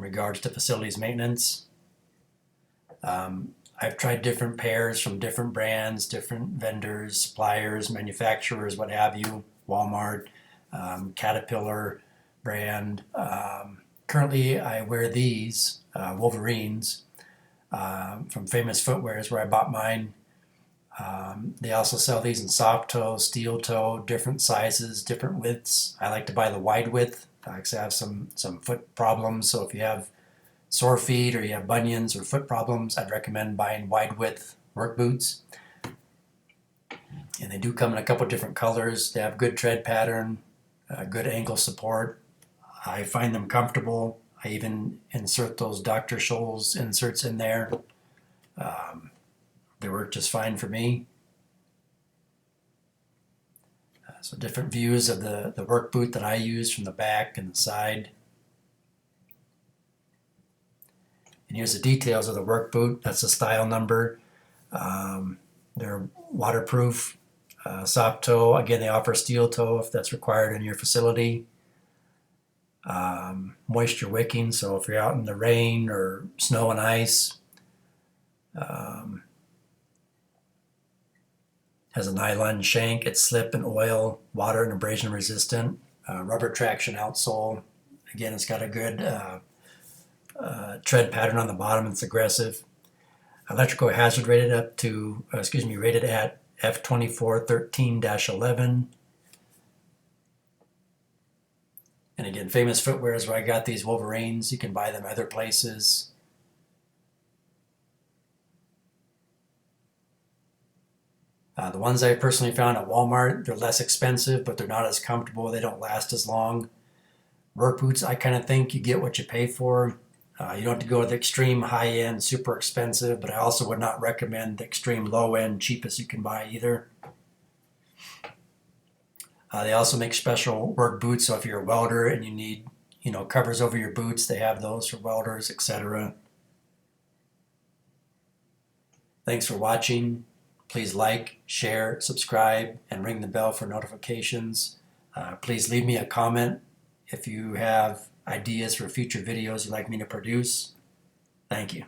regards to facilities maintenance. I've tried different pairs from different brands, different vendors, suppliers, manufacturers, what have you, Walmart, Caterpillar brand. Currently, I wear these Wolverines from Famous Footwear is where I bought mine. They also sell these in soft toe, steel toe, different sizes, different widths. I like to buy the wide width. I actually have some foot problems, so if you have sore feet or you have bunions or foot problems, I'd recommend buying wide width work boots. And they do come in a couple different colors. They have good tread pattern, good ankle support. I find them comfortable. I even insert those Dr. Scholl's inserts in there. They work just fine for me. So different views of the work boot that I use from the back and the side. And here's the details of the work boot. That's the style number. They're waterproof, soft toe. Again, they offer steel toe if that's required in your facility. Moisture wicking, so if you're out in the rain or snow and ice. Has a nylon shank. It's slip and oil, water and abrasion resistant. Rubber traction outsole. Again, it's got a good tread pattern on the bottom. It's aggressive. Electrical hazard rated rated at F24 13-11. And again, Famous Footwear is where I got these Wolverines. You can buy them other places. The ones I personally found at Walmart, they're less expensive, but they're not as comfortable. They don't last as long. Work boots, I kind of think you get what you pay for. You don't have to go with the extreme high-end, super expensive, but I also would not recommend the extreme low-end, cheapest you can buy either. They also make special work boots, so if you're a welder and you need, covers over your boots, they have those for welders, etc. Thanks for watching. Please like, share, subscribe, and ring the bell for notifications. Please leave me a comment if you have ideas for future videos you'd like me to produce. Thank you.